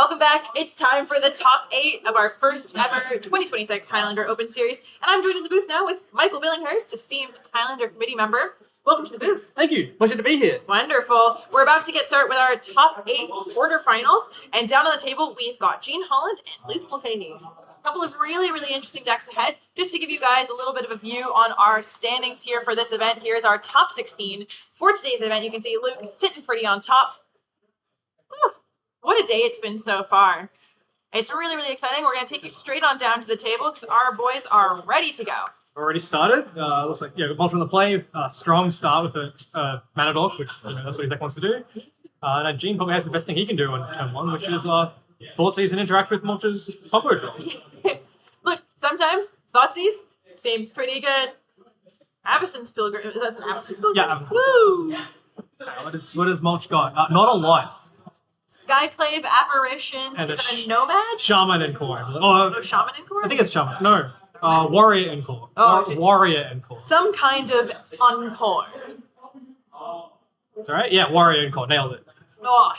Welcome back. It's time for the top 8 of our first ever 2026 Highlander Open Series. And I'm joined in the booth now with Michael Billinghurst, esteemed Highlander committee member. Welcome to the booth. Thank you. Pleasure to be here. Wonderful. We're about to get started with our top 8 quarterfinals. And down on the table, we've got Gene Holland and Luke Mulcahy. A couple of really interesting decks ahead. Just to give you guys a little bit of a view on our standings here for this event, here's our top 16. For today's event, you can see Luke is sitting pretty on top. Whew. What a day it's been so far. It's really exciting. We're going to take you straight on down to the table because our boys are ready to go. Already started. Looks like Mulch on the play. Strong start with the Mana Dork, which that's what his deck wants to do. And Gene probably has the best thing he can do on turn 1, which is Thoughtseize and interact with Mulch's combo draw. Look, sometimes Thoughtseize seems pretty good. Avacyn's Pilgrim. Is that an Avacyn's Pilgrim? Yeah, Avacyn's Woo! What has Mulch got? Not a lot. Skyclave, Apparition, And is that a Nomad? Shaman and Core. Oh, Shaman and Core? I think it's Shaman. No. Warrior and Core. Oh, okay. Warrior and Core. Some kind of Encore. That's all right? Yeah, Warrior and Core. Nailed it. Oh,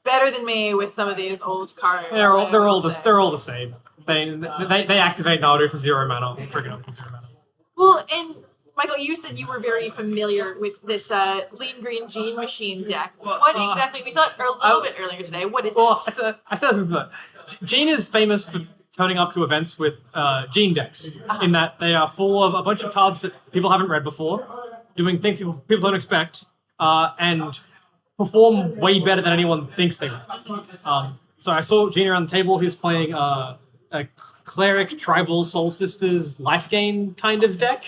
better than me with some of these old cards. They're all the same. They activate Naru for 0 mana, trigger them for 0 mana. Well, and Michael, you said you were very familiar with this Lean Green Gene Machine deck. What exactly? We saw it a little bit earlier today. What is it? I said before. Gene is famous for turning up to events with Gene decks, in that they are full of a bunch of cards that people haven't read before, doing things people don't expect, and perform way better than anyone thinks they will. So I saw Gene around the table. He's playing a Cleric Tribal Soul Sisters Life Gain kind of deck.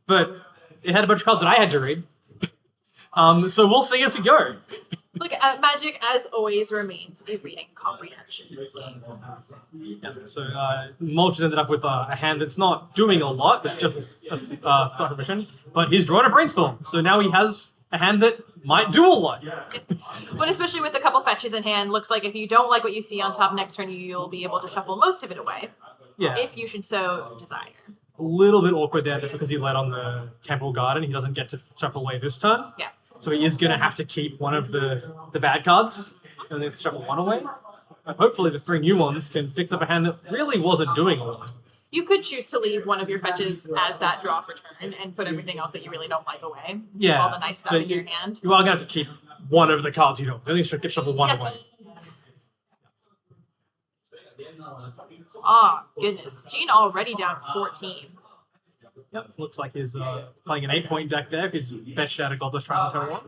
But it had a bunch of cards that I had to read. So we'll see as we go. Look, Magic, as always, remains a reading comprehension. Yeah, so Mulch has ended up with a hand that's not doing a lot, but just a start of mission. But he's drawn a Brainstorm, so now he has a hand that might do a lot. But especially with a couple fetches in hand, looks like if you don't like what you see on top next turn, you'll be able to shuffle most of it away. Yeah. If you should so desire. A little bit awkward there that because he led on the Temple Garden, he doesn't get to shuffle away this turn. Yeah. So he is going to have to keep one of the bad cards and then shuffle one away. But hopefully the 3 new ones can fix up a hand that really wasn't doing a lot. You could choose to leave one of your fetches as that draw for turn and put everything else that you really don't like away. Yeah. Keep all the nice stuff in your hand. You are going to have to keep one of the cards you don't. You only should get shuffle one away. Ah, goodness. Gene already down 14. Yep, looks like he's playing an 8-point deck there. He's fetched out a Godless Trial turn 1.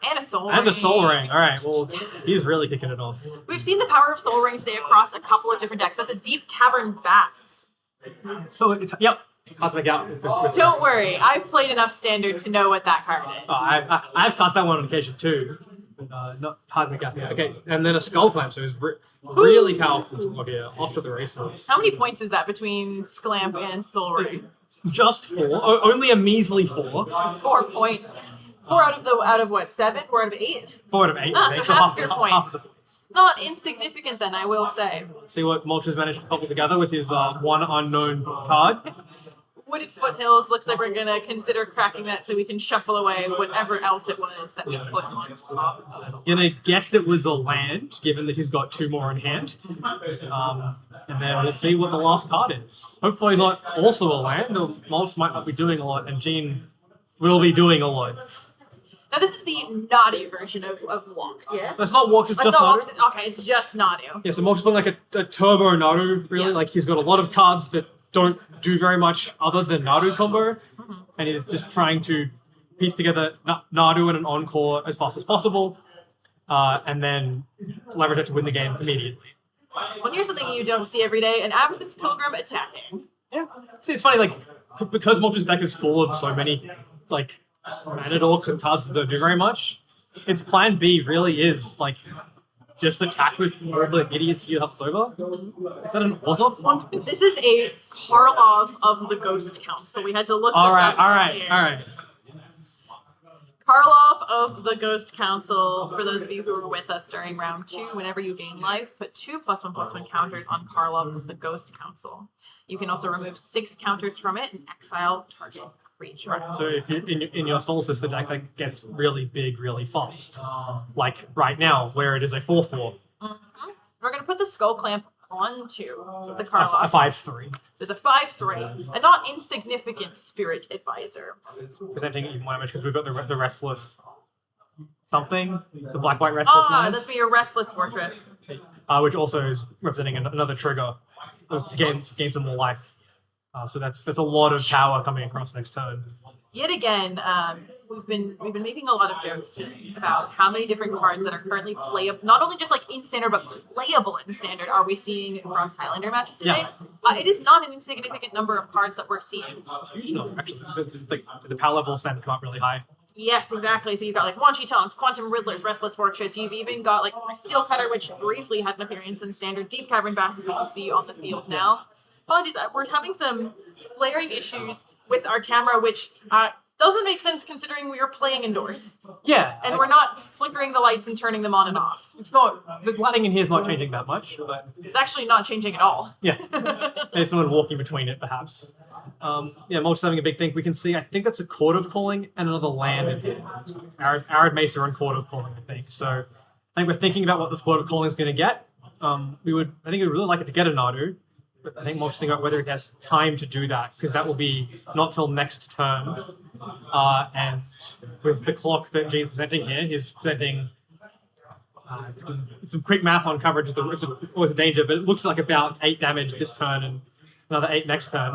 And a Soul Ring. And a Soul Ring. All right, well, he's really kicking it off. We've seen the power of Soul Ring today across a couple of different decks. That's a Deep Cavern Bats. So, yep. Hard to make out. Don't worry, I've played enough Standard to know what that card is. I've cast that one on occasion too. But, not hard to make out. Yeah, okay. And then a Skull Clamp, so he's really powerful draw here, off to the races. How many points is that between Sclamp and Soul Ring? Just 4. Only a measly 4. 4 points. 4 out of what, 7? 4 out of 8? 4 out of 8. So half your points. Not insignificant then, I will say. See what Mulch has managed to cobble together with his one unknown card. Wooded Foothills looks like we're going to consider cracking that so we can shuffle away whatever else it was that we put on top. Gonna guess it was a land, given that he's got 2 more in hand. And then we'll see what the last card is. Hopefully not also a land, or Mulch might not be doing a lot, and Gene will be doing a lot. Now this is the naughty version of Walks, yes? That's not Walks, it's just Naru. Walks. Okay, it's just naughty. Yeah, so Mulch is playing like a turbo Naru, really. Yeah. Like he's got a lot of cards that don't do very much other than Naru combo, and he's just trying to piece together Naru and an Encore as fast as possible, and then leverage it to win the game immediately. Well, here's something you don't see every day, an Avacyn's Pilgrim attacking. Yeah. See, it's funny, like, because Mulch's deck is full of so many, like, Mana Dorks and cards that don't do very much, its plan B really is, like, just attack with all the idiots you have over. Is that an Orzhov one? This is a Karlov of the Ghost Council. We had to look this up. All right. Karlov of the Ghost Council, for those of you who were with us during round 2, whenever you gain life, put 2 +1/+1 counters on Karlov of the Ghost Council. You can also remove 6 counters from it and exile target creature. So if you in your Soul Sister deck, that gets really big really fast. Like right now, where it is a 4/4. We're to put the skull clamp onto the A Karloff. 5/3. There's a 5/3, a not insignificant spirit advisor. It's presenting even more damage because we've got the restless something, the black-white restless knives, That's your restless fortress. which also is representing another trigger to gain some more life. So that's a lot of power coming across next turn. Yet again, we've been making a lot of jokes today about how many different cards that are currently playable, not only just like in standard, but playable in standard, are we seeing across Highlander matches today? Yeah. It is not an insignificant number of cards that we're seeing. It's a huge number, actually. The power level standards come up really high. Yes, exactly. So you've got like Wanchy Tonks, Quantum Riddlers, Restless Fortress. You've even got like Steel Cutter, which briefly had an appearance in standard. Deep Cavern Bass, as we can see on the field now. Apologies, we're having some flaring issues with our camera, which doesn't make sense considering we are playing indoors. Yeah. And we're not flickering the lights and turning them on and off. It's not, the lighting in here is not changing that much, but It's actually not changing at all. yeah. There's someone walking between it, perhaps. Mulch is having a big thing. We can see, I think that's a Court of Calling and another land in here. Arid Mesa and Court of Calling, I think. So I think we're thinking about what this Court of Calling is going to get. I think we'd really like it to get a Nadu. But I think Mulch is thinking about whether it has time to do that, because that will be not till next turn. And with the clock that Gene's presenting here, he's presenting some quick math on coverage. It's always a danger, but it looks like about 8 damage this turn and another 8 next turn.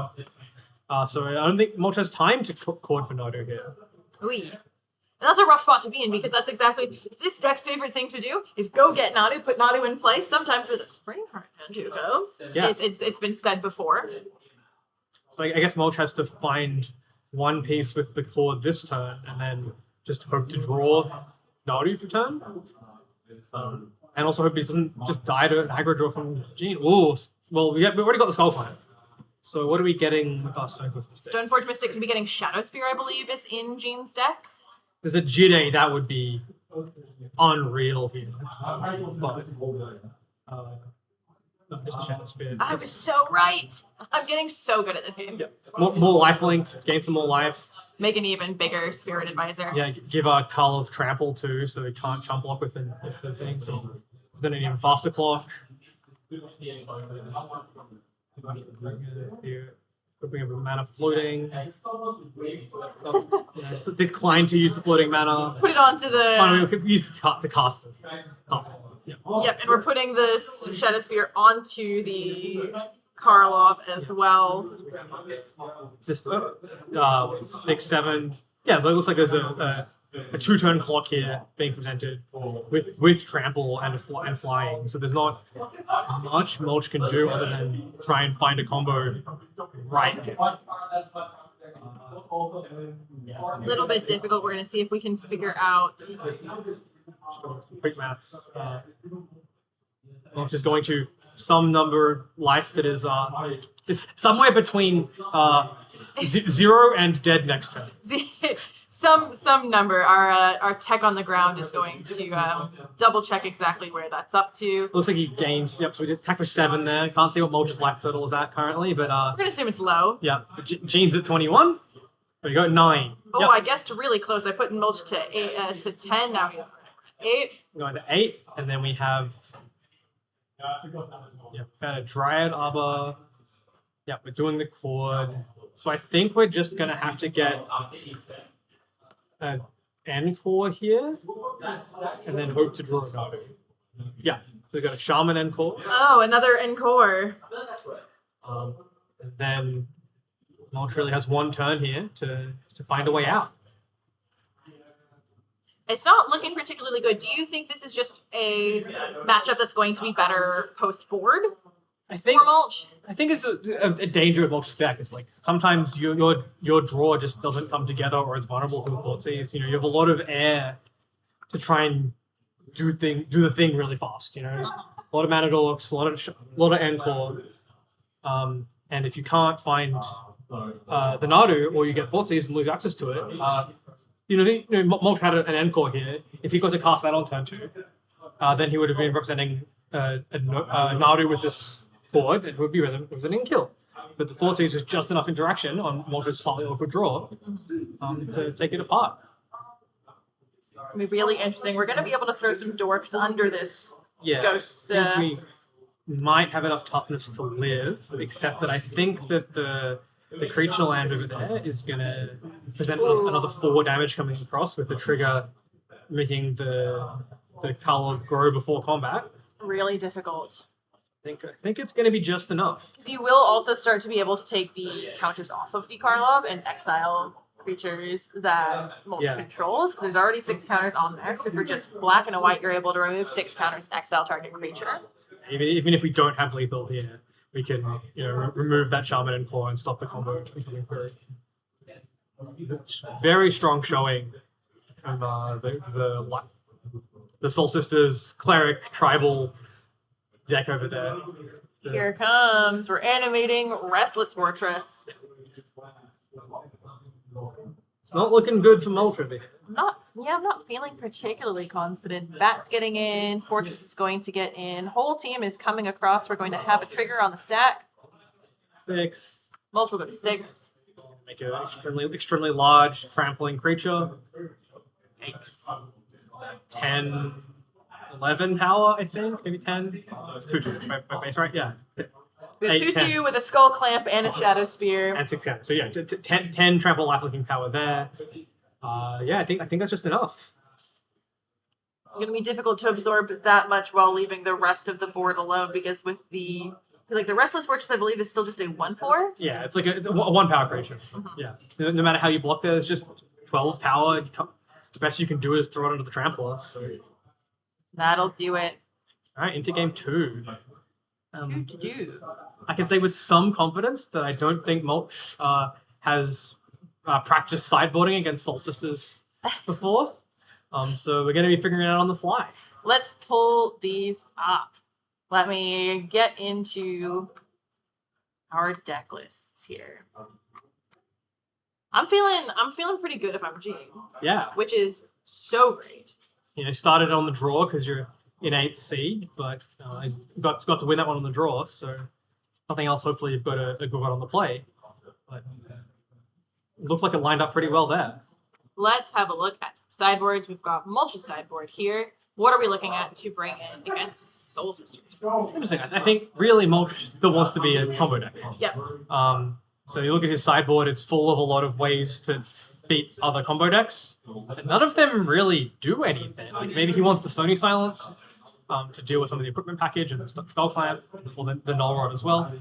So I don't think Mulch has time to cord for Nadu here. Ooh. And that's a rough spot to be in, because that's exactly this deck's favorite thing to do is go get Nadu, put Nadu in place, sometimes with a spring card to go. Yeah. It's been said before. So I guess Mulch has to find one piece with the cord this turn and then just hope to draw Nadu for turn. And also hope he doesn't just die to an aggro draw from Gene. Ooh, well, we've already got the Skull Clan. So what are we getting with our Stoneforge Mystic? Stoneforge Mystic can be getting Shadow Spear, I believe, is in Gene's deck. There's a Jide, that would be unreal here. But, no, just a Shadow Spear. I was so right. I'm getting so good at this game. Yeah. More lifelink, gain some more life. Make an even bigger Spirit Advisor. Yeah, give our Cull of Trample too, so we can't jump block with the thing. So then an even faster clock. Hoping of mana floating. Decline to use the floating mana. Put it onto the... Oh, no, we could use it to cast this. Yep, and we're putting this Shadow Spear onto the Karloff as well. Just 6, 7. Yeah, so it looks like there's a 2-turn clock here being presented with trample and flying. So there's not much Mulch can do other than try and find a combo right now. A little bit difficult. We're going to see if we can figure out... Quick maths. Mulch is going to some number of life that is it's somewhere between 0 and dead next turn. Some number. Our tech on the ground is going to double check exactly where that's up to. Looks like he gains. Yep. So we did attack for 7 there. Can't see what Mulch's life total is at currently, but we're gonna assume it's low. yeah. Gene's at 21. There you go, 9. Oh, Yep. I guessed really close. I put Mulch to 10. Now we have 8. Going to 8, and then we have found a Dryad Arbor. Yeah, we're doing the chord. So I think we're just gonna have to get an Encore here, and then hope to draw a card. Yeah, so we got a Shaman Encore. Oh, another Encore. And then Mulch really has 1 turn here to find a way out. It's not looking particularly good. Do you think this is just a matchup that's going to be better post-board I think for Mulch? I think it's a danger of Mulch's deck. It's like sometimes your draw just doesn't come together, or it's vulnerable to the Thoughtseize. You know, you have a lot of air to try and do the thing really fast. You know, a lot of mana dorks, a lot of Encore, and if you can't find the Nadu, or you get Thoughtseize and lose access to it, Mulch had an Encore here. If he got to cast that on turn 2, then he would have been representing a Nadu with this board, it would be representing kill. But the Thoughtseize was just enough interaction on Mulch's slightly awkward draw to take it apart. It'll be really interesting. We're going to be able to throw some dorks under this Yeah, ghost. I think might have enough toughness to live, except that I think that the creature land over there is going to present another 4 damage coming across with the trigger making the color grow before combat. Really difficult. I think it's going to be just enough. Because you will also start to be able to take the counters off of the Karlov and exile creatures that Mulch controls, because there's already 6 counters on there. So for just black and a white, you're able to remove 6 counters, exile target creature. Even if we don't have lethal here, we can remove that Shaman and Claw and stop the combo from coming through. Very strong showing from the Soul Sisters Cleric Tribal deck over there. Here comes. We're animating Restless Fortress. It's not looking good for Moltravy. I'm not feeling particularly confident. Bat's getting in. Fortress is going to get in. Whole team is coming across. We're going to have a trigger on the stack. 6. Mulch will go to 6. Make an extremely large trampling creature. Yikes. 10, 11 power, I think. Maybe 10. It's Kuchu, my base, right? Yeah. We have 8, 10. Kuchu with a Skull Clamp and a Shadow Spear. And 6 counters. So yeah, 10 trample life-looking power there. I think that's just enough. It's going to be difficult to absorb that much while leaving the rest of the board alone, because with the Restless Fortress, I believe, is still just a 1/4. Yeah, it's like a 1 power creature. Mm-hmm. Yeah, no matter how you block there, it's just 12 power. The best you can do is throw it into the trampler. So that'll do it. All right, into game 2. I can say with some confidence that I don't think Mulch has practiced sideboarding against Soul Sisters before. So we're going to be figuring it out on the fly. Let's pull these up. Let me get into our deck lists here. I'm feeling pretty good if I'm G. Yeah. Which is so great. Started on the draw because you're in 8th seed, but I got to win that one on the draw, so nothing else. Hopefully you've got a good one on the play. But it looked like it lined up pretty well there. Let's have a look at some sideboards. We've got Mulch's sideboard here. What are we looking at to bring in against Soul Sisters? Interesting. I think really Mulch still wants to be a combo deck. Yeah. So you look at his sideboard, it's full of a lot of ways to beat other combo decks. But none of them really do anything. Like maybe he wants the Sony Silence to deal with some of the equipment package and the Skull Clamp, or the Null Rod as well.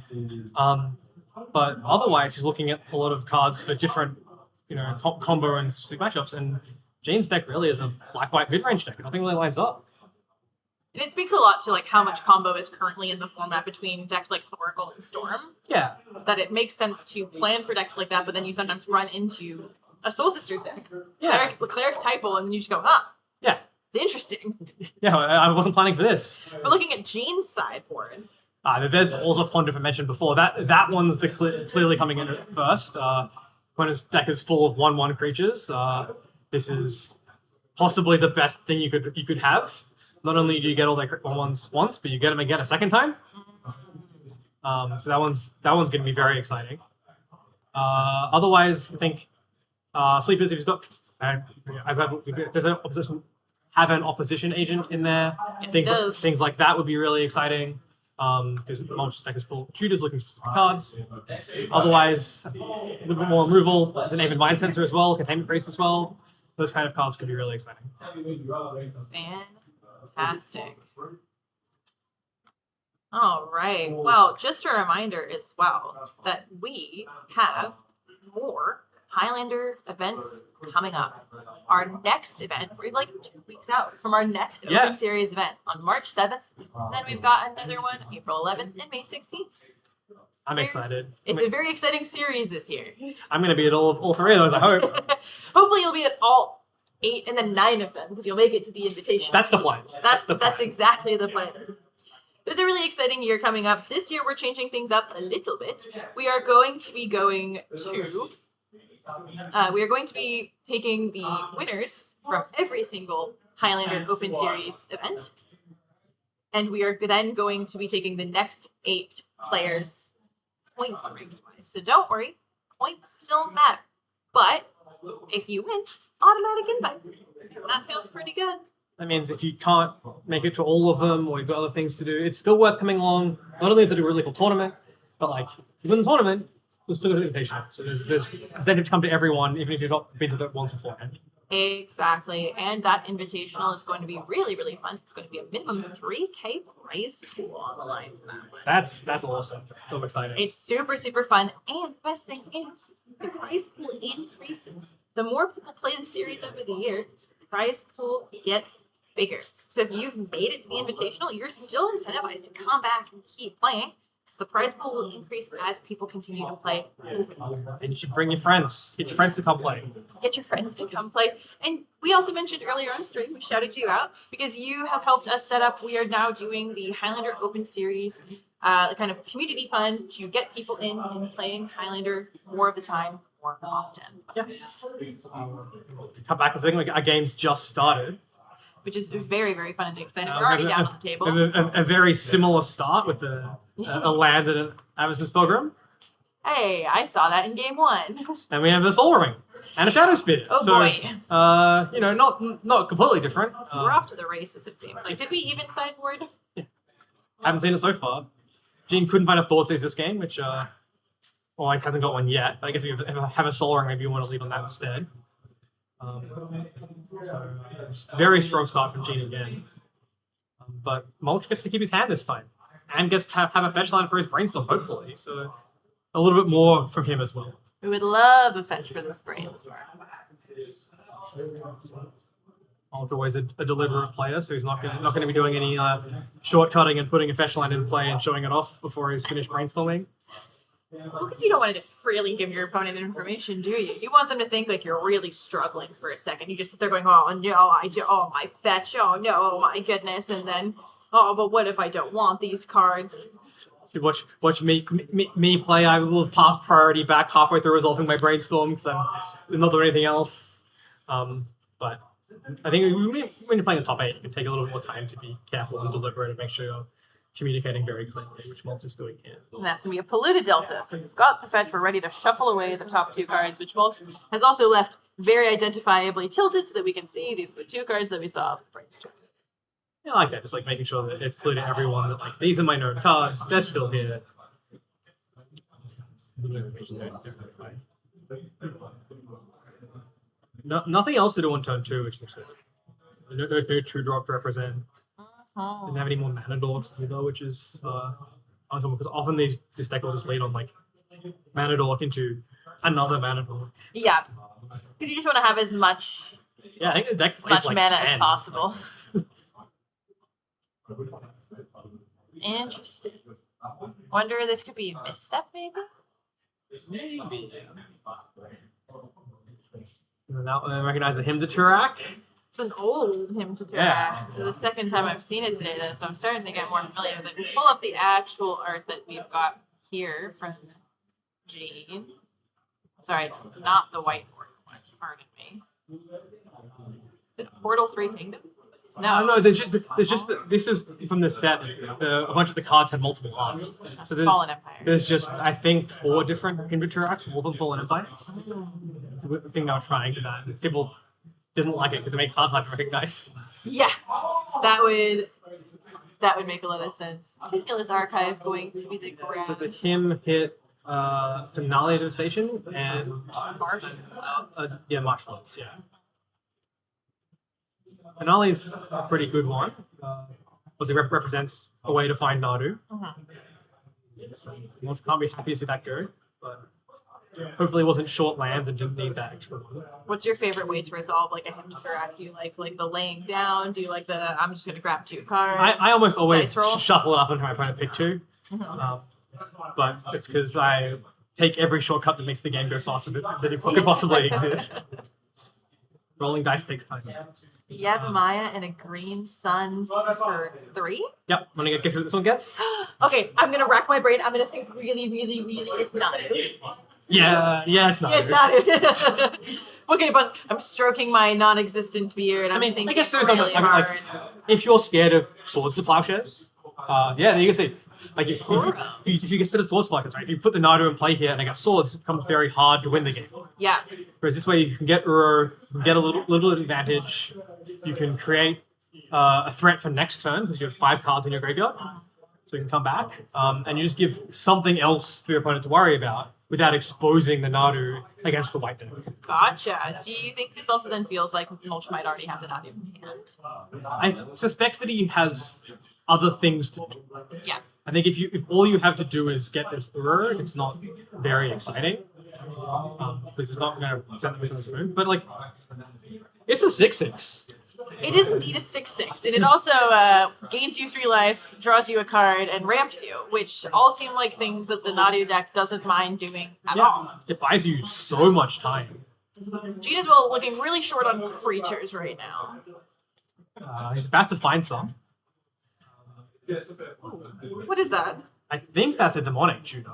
But otherwise, he's looking at a lot of cards for different, combo and specific matchups. And Jane's deck really is a black-white mid-range deck. Nothing really lines up. And it speaks a lot to how much combo is currently in the format between decks like Thoracle and Storm. Yeah. That it makes sense to plan for decks like that, but then you sometimes run into a Soul Sisters deck. Yeah. Cleric typo, and then you just go, yeah. Interesting. Yeah, I wasn't planning for this. We're looking at Jane's sideboard. There's also Pontiff I mentioned before. That one's clearly coming in at first. When his deck is full of 1/1 creatures, this is possibly the best thing you could have. Not only do you get all their 1/1s once, but you get them again a second time. So that one's going to be very exciting. Otherwise, I think Sleepers, if he's got, have an opposition agent in there. Yes, things like that would be really exciting. Because Mulch's deck is full. Tutors looking for specific cards. Otherwise, a little bit more removal. There's an Aven Mind Sensor as well, Containment Priest as well. Those kind of cards could be really exciting. Fantastic. All right. Well, just a reminder as well that we have more Highlander events coming up. Our next event, we're 2 weeks out from our next Open Series event on March 7th. Then we've got another one April 11th and May 16th. I'm excited. It's a very exciting series this year. I'm going to be at all 3 of those, I hope. Hopefully you'll be at all 8 and then 9 of them, because you'll make it to the invitation. That's the plan. That's exactly the plan. There's a really exciting year coming up. This year we're changing things up a little bit. We are going to be taking the winners from every single Highlander Open Series event. And we are then going to be taking the next 8 players points ranked wise. So don't worry, points still matter. But if you win, automatic invite. That feels pretty good. That means if you can't make it to all of them or you've got other things to do, it's still worth coming along. Not only is it a really cool tournament, but like you win the tournament, you'll still get an invitation. So there's incentive to come to everyone, even if you've not been to the one beforehand. Exactly. And that invitational is going to be really, really fun. It's going to be a minimum 3K prize pool on the line for that one. That's awesome. It's so exciting. It's super, super fun. And the best thing is the prize pool increases. The more people play the series over the year, the prize pool gets bigger. So if you've made it to the invitational, you're still incentivized to come back and keep playing. The prize pool will increase as people continue to play over the year. And you should bring your friends. Get your friends to come play. Get your friends to come play. And we also mentioned earlier on stream, we shouted you out because you have helped us set up. We are now doing the Highlander Open Series, kind of community fun to get people in and playing Highlander more of the time, more often. Yeah. Come back because I think our game's just started. Which is very, very fun and exciting. We're already down on the table. A very similar start with a land and an Avacyn's Pilgrim. Hey, I saw that in game 1. And we have the Solar Ring and a Shadow Spear. Oh so, boy. Not completely different. We're off to the races, it seems like. Did we even sideboard? Yeah. Haven't seen it so far. Gene couldn't find a Thoughtseize this game, which always hasn't got one yet. But I guess if you have a Solar Ring, maybe you want to leave on that instead. It's a very strong start from Gene again. But Mulch gets to keep his hand this time. And gets to have a fetch line for his Brainstorm, hopefully. So a little bit more from him as well. We would love a fetch for this Brainstorm. Mulch always a deliberate player, so he's not going to be doing any shortcutting and putting a fetch line in play and showing it off before he's finished brainstorming. Well, because you don't want to just freely give your opponent information, do you? You want them to think like you're really struggling for a second. You just sit there going, oh no, oh my fetch, oh no, oh my goodness, and then, oh, but what if I don't want these cards? You watch me play. I will have passed priority back halfway through resolving my brainstorm because I'm not doing anything else. But I think when you're playing the top 8, you can take a little bit more time to be careful and deliberate and make sure you're communicating very clearly, which Mulch is doing here. And that's going to be a polluted delta. So we've got the fetch. We're ready to shuffle away the top 2 cards, which Mulch has also left very identifiably tilted so that we can see these are the 2 cards that we saw off the brainstorm. Yeah, I like that. Just like making sure that it's clear to everyone that like these are my known cards. They're still here. Nothing else to do on turn 2, which is no 2-drop to represent. Didn't have any more mana dorks either, which is uncomfortable because often this deck will just lead on like mana dork into another mana dork. Yeah, because you just want to have as much I think the deck as much like mana 10. as possible. Interesting. Wonder this could be a misstep, maybe? Maybe. Now I recognize the hymn to Turak. It's an old hymn to the back. It's the second time I've seen it today, though, so I'm starting to get more familiar with it. Pull up the actual art that we've got here from Gene. Sorry, it's not the whiteboard one. Pardon me. It's Portal 3 Kingdoms? No, there's just this is from the set. A bunch of the cards had multiple arts. So Fallen Empire. There's just I think 4 different inventory arcs, all of them Fallen Empire. It's a thing they were trying to that. People didn't like it because it made cards hard to recognize. Yeah, that would make a lot of sense. Ridiculous Archive going to be the grand. So the hymn hit Finale to the Station and Marsh. Marsh Floods, yeah. Finale's a pretty good one. Because it represents a way to find Nadu. So Mulch can't be happy to see that go, but hopefully it wasn't short lands and didn't need that extra one. What's your favorite way to resolve like a hymn to Turak? Do you like the laying down? Do you like the I'm just gonna grab 2 cards? I almost always Dice roll? shuffle it up until my opponent pick 2. But it's because I take every shortcut that makes the game go faster than it could possibly exist. Rolling dice takes time. Yavimaya and a green suns for 3? Yep, I'm gonna guess what this one gets. Okay, I'm gonna rack my brain. I'm gonna think really, really, really. It's not it. Yeah, it's not. It's not it. What can it bust? I'm stroking my non-existent beard. I I guess there's really hard. like if you're scared of swords to plowshares, there you can see. Like if you consider swords plowshares, right? If you put the Nadu in play here and I got swords, it becomes very hard to win the game. Yeah. Whereas this way you can get a little bit of advantage. You can create a threat for next turn because you have 5 cards in your graveyard. So you can come back, and you just give something else for your opponent to worry about without exposing the Nadu against the white deck. Gotcha. Do you think this also then feels like Mulch might already have the Nadu in hand? I suspect that he has other things to do. Yeah. I think if all you have to do is get this Uro, it's not very exciting. Because it's not going to send the on its moon. But like, it's a 6/6. It is indeed a 6/6, and it also gains you 3 life, draws you a card, and ramps you, which all seem like things that the Nadu deck doesn't mind doing at all. It buys you so much time. Gene is well looking really short on creatures right now. He's about to find some. What is that? I think that's a demonic tutor.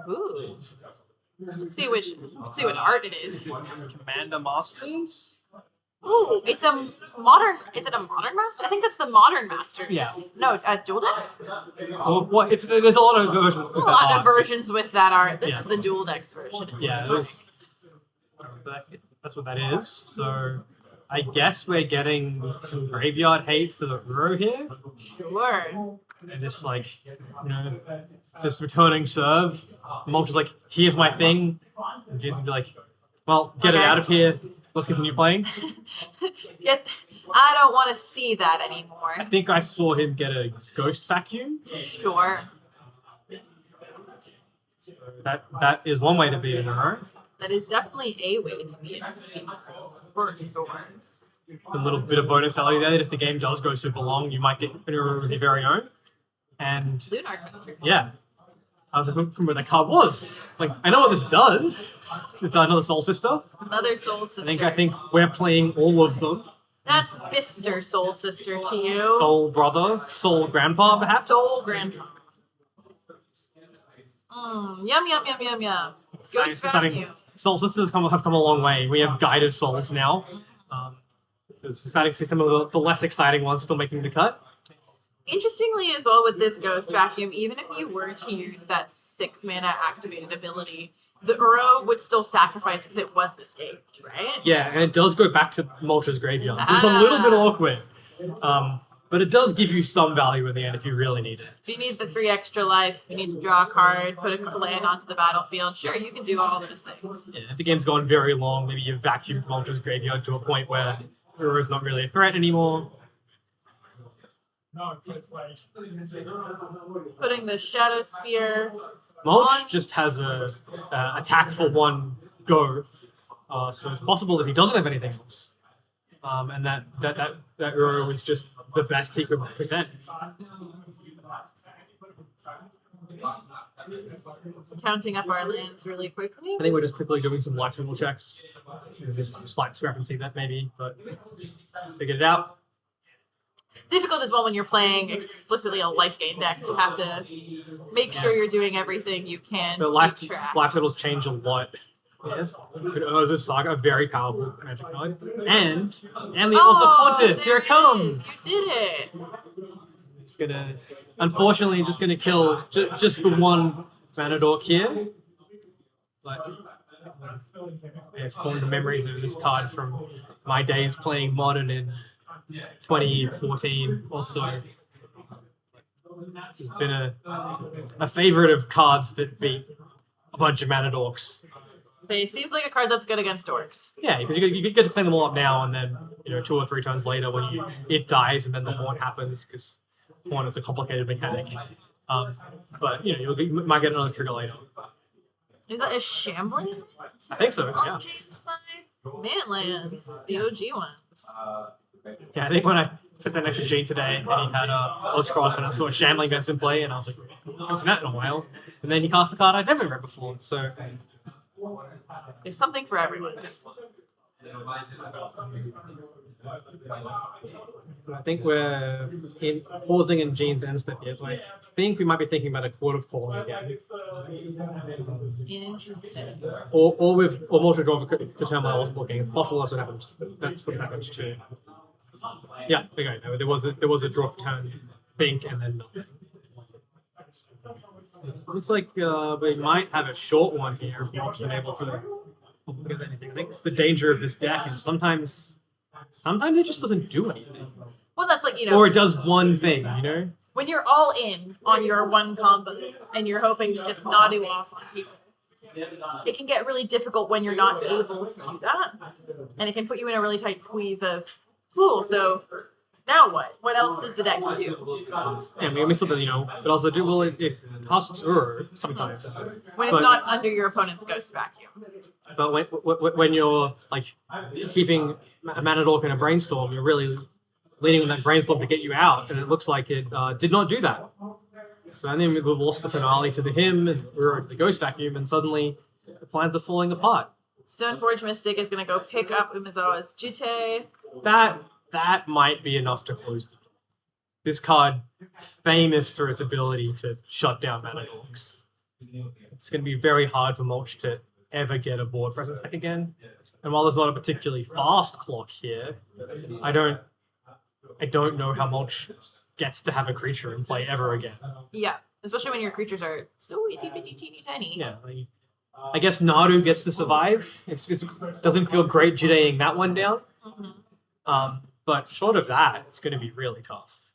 Ooh. Let's see what art it is. Commander Masters? Ooh, it's a modern. Is it a modern master? I think that's the modern masters. Yeah. No, dual decks. Oh, what? There's a lot of versions. A lot of versions with that art. This is the dual decks version. Yeah, that's what that is. So I guess we're getting some graveyard hate for the Uro here. Sure. And just like, just returning serve. Mulch is like, here's my thing. And Jason's be like, well, get it out of here. Let's continue playing. I don't want to see that anymore. I think I saw him get a ghost vacuum. Sure. So that is one way to beat an Uro. That is definitely a way to be in for sure. A little bit of bonus value there. If the game does go super long, you might get an Uro of your very own. And yeah, I was like, looking where that card was. Like, I know what this does. It's another Soul Sister. Another Soul Sister. I think we're playing all of them. That's Mr. Soul Sister to you. Soul Brother, Soul Grandpa, perhaps. Soul Grandpa. Yum yum yum yum yum. Ghost Vacuum. Soul Sisters have come a long way. We have guided souls now. It's exciting to see some of the less exciting ones still making the cut. Interestingly as well with this Ghost Vacuum, even if you were to use that 6 mana activated ability, the Uro would still sacrifice because it wasn't escaped, right? Yeah, and it does go back to Mulch's graveyard, so it's a little bit awkward. But it does give you some value in the end if you really need it. If you need the 3 extra life, you need to draw a card, put a land onto the battlefield, sure, you can do all those things. Yeah, if the game's gone very long, maybe you vacuum Mulch's graveyard to a point where Uro's not really a threat anymore. Putting the Shadow Spear. Mulch just has a attack for 1 go, so it's possible that he doesn't have anything else, and that Uro is just the best he could present. Counting up our lands really quickly. I think we're just quickly doing some life symbol checks. There's just a slight discrepancy that maybe, but figured it out. Difficult as well when you're playing explicitly a life gain deck to have to make sure you're doing everything you can. But life symbols change a lot. Yeah. But Urza's Saga, a very powerful magic card. And the also Pontiff, here it comes! You did it! It's gonna, unfortunately, just gonna kill just the 1 mana dork here. But I have fond memories of this card from my days playing Modern in 2014 also. This has been a favorite of cards that beat a bunch of mana dorks. So it seems like a card that's good against dorks. Yeah, because you get to clean them all up now, and then 2 or 3 turns later when it dies and then the Horn happens, because Horn is a complicated mechanic. But you might get another trigger later. Is that a Shambling? I think so. On Yeah. Jane's side? Manlands, the OG ones. Yeah, I think when I sat there next to Jane today, and he had Oaks Cross, and I saw Shambling Vents in play, and I was like, I haven't seen that in a while. And then he cast a card I'd never read before, so... There's something for everyone. I think we're pausing in Jane's end step here, so I think we might be thinking about a Court of Calling again. Interesting. Or Mortal Draw to turn I wasn't looking. It's possible that's what happens. That's what happens too. Yeah, okay. No, there was a draw for turn pink and then nothing. Looks like we might have a short one here if Mortal's been able to get anything. I think it's the danger of this deck is sometimes sometimes it just doesn't do anything. Well, that's like, Or it does one thing, you know? when you're all in on your one combo and you're hoping to just Nadu off on people, it can get really difficult when you're not able to do that. And it can put you in a really tight squeeze of, cool, so now what? What else does the deck do? Yeah, we still, but also it costs sometimes. When it's But- not under your opponent's ghost vacuum. But when you're like keeping a mana dork in a brainstorm, you're really leaning on that brainstorm to get you out, and it looks like it did not do that. So and then we've lost the finale to the hymn and we're to the ghost vacuum, and suddenly the plans are falling apart. Stoneforge Mystic is going to go pick up Umezawa's Jite. That might be enough to close the door. This card, famous for its ability to shut down mana dorks. It's going to be very hard for Mulch to ever get a board presence back again. And while there's not a particularly fast clock here, I don't know how Mulch gets to have a creature in play ever again. Yeah, especially when your creatures are so itty bitty teeny tiny. Yeah, I guess Nadu gets to survive. It doesn't feel great jitaying that one down. Mm-hmm. But short of that, it's going to be really tough.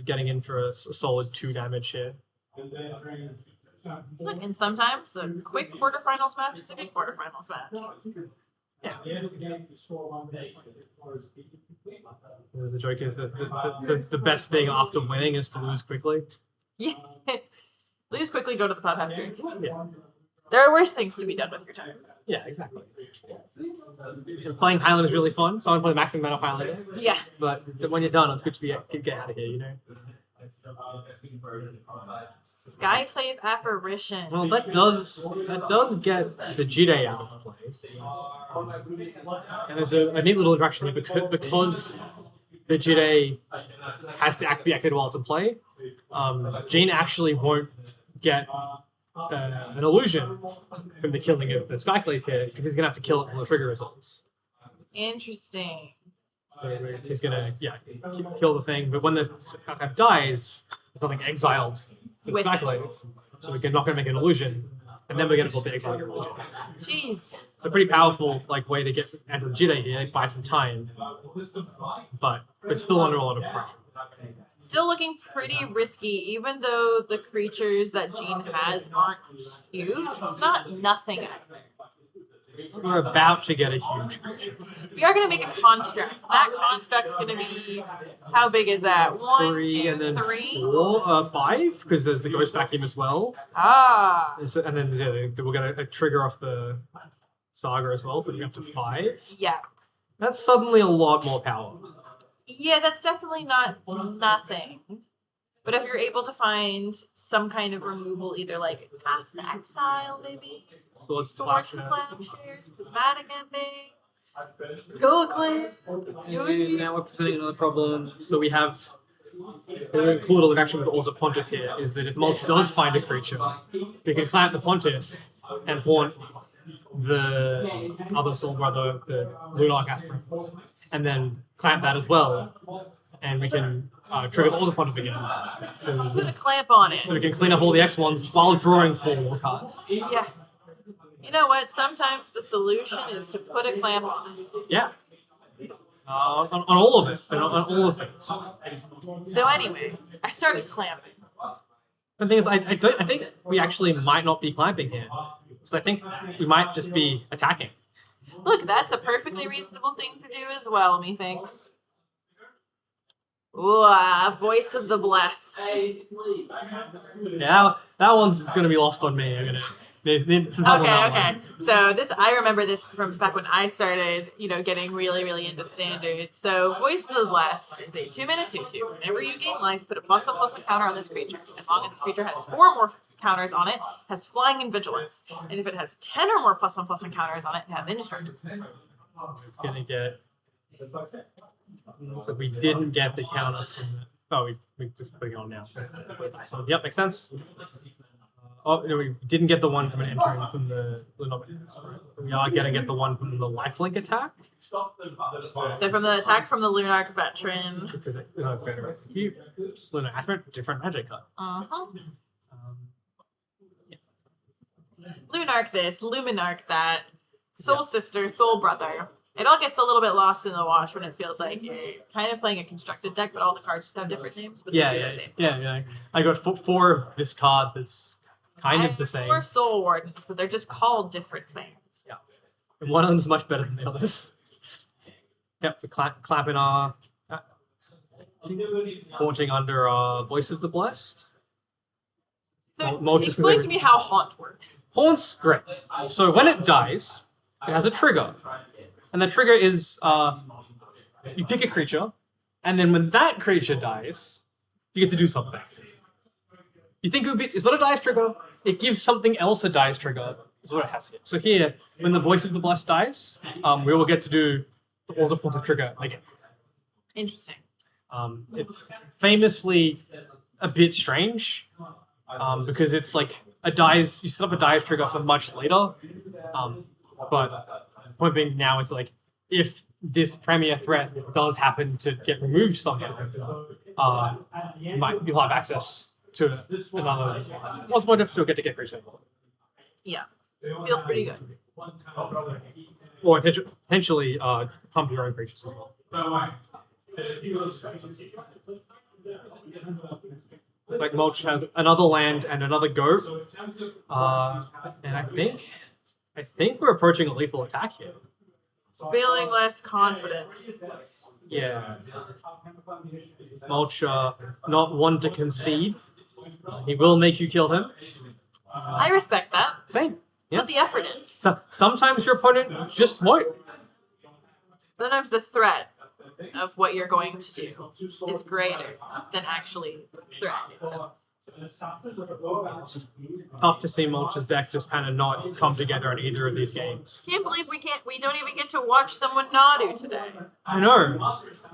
Getting in for a solid 2 damage here. Look, and sometimes a quick quarterfinals match is a good quarterfinals match. Yeah. There's a joke. The best thing after winning is to lose quickly. Yeah. Lose quickly, go to the pub, have a drink. Yeah. There are worse things to be done with your time. Yeah, exactly. Playing Highlander is really fun, so I'm playing maximum mana Highlander. Yeah. But when you're done, it's good to get out of here, you know? Skyclave Apparition. Well, that does get the Jide out of play. And there's a neat little interaction here because the Jide has to be activated while it's in play. Jean actually won't get an illusion from the killing of the Skyclave here because he's gonna have to kill it for the trigger results. Interesting. So he's gonna kill the thing, but when the Skyclave dies, there's nothing exiled to the With Skyclave, so we're not gonna make an illusion, and then we're gonna put the exile illusion. Jeez. It's a pretty powerful way to get into the Jide here, buy some time, but it's still under a lot of pressure. Still looking pretty risky, even though the creatures that Jean has aren't huge. It's not nothing. We're about to get a huge creature. We are going to make a construct. That construct's going to be, how big is that? 1, 3 2, and then 3? 4, 5, because there's the ghost vacuum as well. Ah. And then we're gonna trigger off the saga as well, so we have to 5. Yeah. That's suddenly a lot more power. Yeah, that's definitely not nothing. But if you're able to find some kind of removal, either like Path to Exile, maybe? Swords to Swords to Plowshares, Prismatic Ending, Skullclave. And now we're presenting another problem. So we have a cool little interaction with Orza Pontiff here, is that if Mulch does find a creature, we can clamp the Pontiff and haunt the other soul brother, the Lunarch Aspirant, and then clamp that as well, and we can trigger the Orza Pontiff again. Put a clamp on it. So we can clean up all the X1s while drawing 4 more cards. Yeah. You know what? Sometimes the solution is to put a clamp on it. Yeah. On all of it, on all the things. So anyway, I started clamping. The thing is, I think we actually might not be clamping here. Because I think we might just be attacking. Look, that's a perfectly reasonable thing to do as well, methinks. Ooh, Voice of the Blessed. Yeah, that one's gonna be lost on me. I'm gonna need some help on that Okay. one. So I remember this from back when I started, getting really, really into Standard. So Voice of the Blessed is a 2-mana 2/2. Whenever you gain life, put a +1/+1 counter on this creature. As long as this creature has 4 or more counters on it, has Flying and Vigilance. And if it has 10 or more +1/+1 counters on it, it has Indestructible. It's gonna get. So we didn't get the counter from the. Oh, we just putting it on now. So yep, makes sense. Oh, no, we didn't get the one from an entering from the. We are gonna get the one from the lifelink attack. So from the attack from the Lunarch Veteran. Because Lunar Aspirant, different magic cut. Uh-huh. Lunarch this, Luminarch that. soul sister, soul brother. It all gets a little bit lost in the wash when it feels like you're kind of playing a constructed deck, but all the cards just have different names, but they do the same. Yeah. I got four of this card that's kind of the same. 4 soul wardens, but they're just called different things. Yeah. And one of them's much better than the others. Yep, the clapping haunting under Voice of the Blessed. So Mulch explain to me how haunt works. Haunt's great. So when it dies, it has a trigger. And the trigger is you pick a creature, and then when that creature dies, you get to do something. You think it would be, it's not a dice trigger, it gives something else a dice trigger, is what it has here. So here, when the Voice of the Blessed dies, we will get to do the Altar Portal trigger again. Interesting. It's famously a bit strange, because it's like you set up a dice trigger for much later, but the point being now is like, if this premier threat does happen to get removed somehow, you'll have access to another. Well, it's more difficult to get pretty simple. Yeah, feels pretty good. Or potentially pump your own creatures as well. It's like Mulch has another land and another go, and I think we're approaching a lethal attack here. Feeling less confident. Yeah. Mulch, not one to concede. He will make you kill him. I respect that. Same. Yeah. Put the effort in. So sometimes your opponent just won't. Sometimes the threat of what you're going to do is greater than actually threat itself. It's just tough to see Mulch's deck just kind of not come together in either of these games. Can't believe we don't even get to watch someone Nadu today. I know.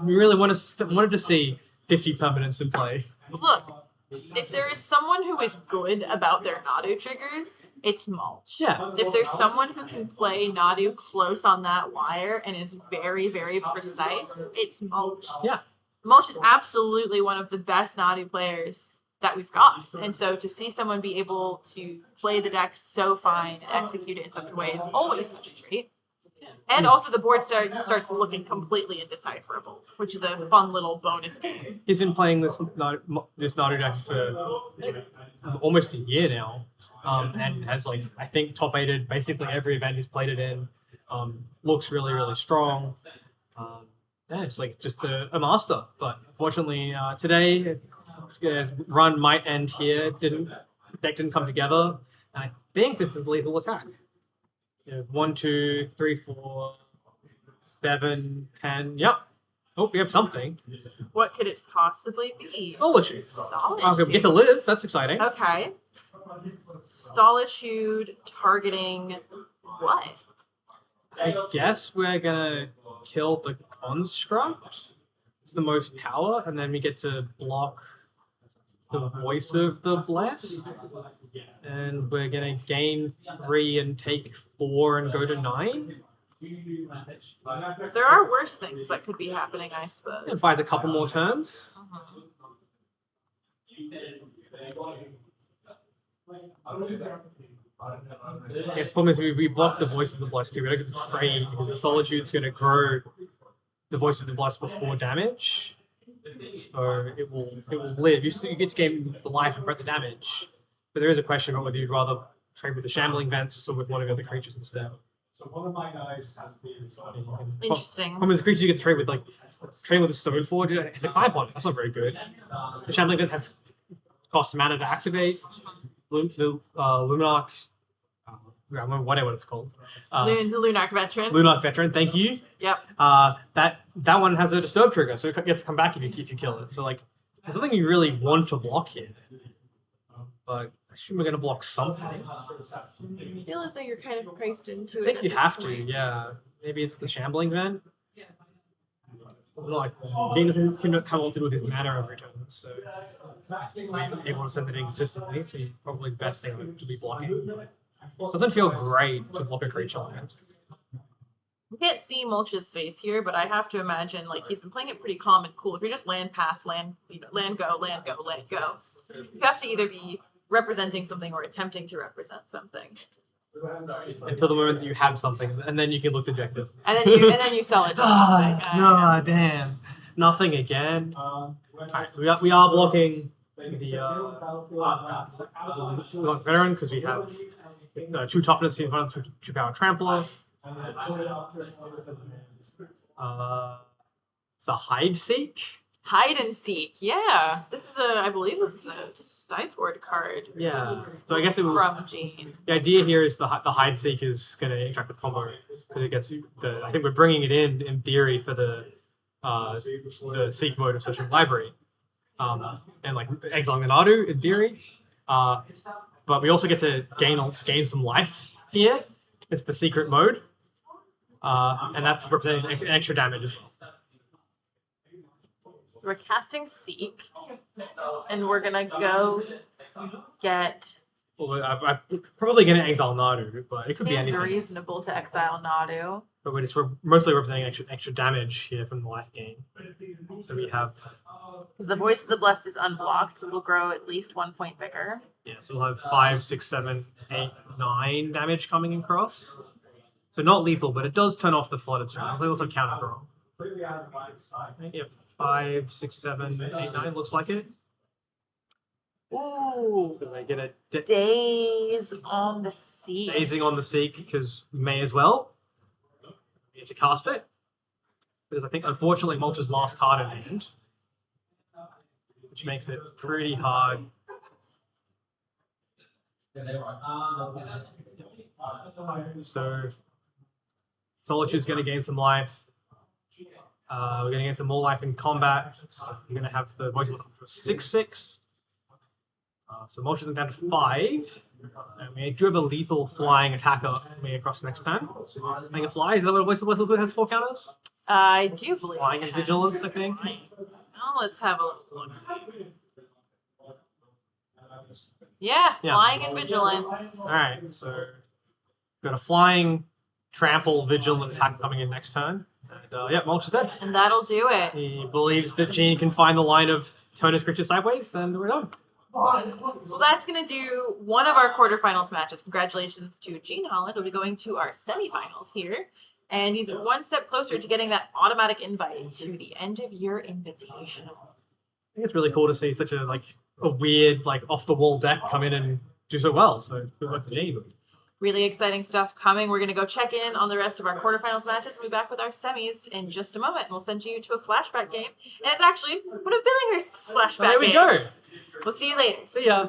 We really wanted to see 50 permanents in play. Look, if there is someone who is good about their Nadu triggers, it's Mulch. Yeah. If there's someone who can play Nadu close on that wire and is very, very precise, it's Mulch. Yeah. Mulch is absolutely one of the best Nadu players that we've got. And so to see someone be able to play the deck so fine and execute it in such a way is always such a treat. And also the board starts looking completely indecipherable, which is a fun little bonus game. He's been playing this Nadu deck for almost a year now, and has I think top 8'd basically every event he's played it in. Looks really, really strong. Yeah, it's just a master. But unfortunately, today his run might end here. Deck didn't come together, and I think this is lethal attack. 1, 2, 3, 4, 7, 10. Yep. Oh, we have something. What could it possibly be? Solitude. Solitude. Okay, we get to live. That's exciting. Okay. Solitude targeting what? I guess we're gonna kill the construct. It's the most power, and then we get to block the Voice of the Blessed. And we're gonna gain 3 and take 4 and go to 9. There are worse things that could be happening, I suppose. It buys a couple more turns. Yes, problem is we block the Voice of the Blessed too. We don't get to trade because the Solitude's gonna grow the Voice of the Blessed before damage. So it will live. You get to gain the life and prevent the damage. But there is a question about whether you'd rather trade with the Shambling Vents or with one of the other creatures instead. So one of my guys has been Interesting. Problem is the creature you get to trade with, trade with a Stoneforge, it has a 5/1. That's not very good. The Shambling Vent has cost mana to activate. The Luminarch, I don't remember what it's called. The Lunarch Veteran. Lunarch Veteran, thank you. Yep. That one has a Disturb trigger, so it gets to come back if you kill it. So there's something you really want to block here. But I assume we're going to block something. I feel as though you're kind of priced into it. I think at you this have point. to, yeah. Maybe it's the Shambling Vent. Game doesn't seem to have a lot to do with his mana every turn, so able to send it in consistently, so probably the best thing to be blocking. Doesn't feel great to block a creature like that. We can't see Mulch's face here, but I have to imagine he's been playing it pretty calm and cool. If you're just land pass, land go, land go, land go, you have to either be representing something or attempting to represent something. until the moment that you have something, and then you can look dejected. And then you sell it. To No, damn, nothing again. Alright, so we are blocking the veteran because we have 2 toughness in front of 2 power trampler. It's a hide seek. Hide and seek. Yeah, I believe this is a sideboard card. Yeah. So I guess it would. From Gene. The idea here is the hide seek is going to interact with combo because it gets I think we're bringing it in theory for the seek mode of searching library, and like exiling the Nadu in theory, but we also get to gain some life here. It's the secret mode, and that's representing extra damage as well. So we're casting Seek, and we're gonna go get. Well, I'm probably going to exile Nadu, but it could be Seems anything. reasonable to exile Nadu. But we're just mostly representing extra damage here from the life gain. So we have. Because the Voice of the Blessed is unblocked, so it'll grow at least 1 point bigger. Yeah, so we'll have 5, 6, 7, 8, 9 damage coming across. So not lethal, but it does turn off the flooded strength. I think let's have counter roll. Yeah, 5, 6, 7, 8, 9 looks like it. Ooh. So they get a Daze on the Seek. dazing on the Seek because we may as well. We have to cast it. Because I think unfortunately Mulch's last card in hand. Which makes it pretty hard. So Solitude's going to gain some life. We're going to gain some more life in combat. So we're going to have the Voice of the 6/6. So Mulch is down to 5. And we do have a lethal flying attacker coming across next turn. I think it flies. Is that what Voice of the Blessed has 4 counters? I do believe Flying and vigilance, I think. Well, let's have a look. Yeah, Yeah. flying and vigilance. Alright, so we've got a flying, trample, vigilant attack coming in next turn. And yeah, Mulch is dead. And that'll do it. He believes that Gene can find the line of turn his creature sideways, and we're done. Well, that's going to do one of our quarterfinals matches. Congratulations to Gene Holland. We'll be going to our semifinals here. And he's one step closer to getting that automatic invite to the end of year invitational. I think it's really cool to see such a weird, off the wall deck come in and do so well. So good luck to Gene. Really exciting stuff coming. We're going to go check in on the rest of our quarterfinals matches. We'll be back with our semis in just a moment. And we'll send you to a flashback game. And it's actually one of Billinghurst's flashback There we games. go. We'll see you later. See ya.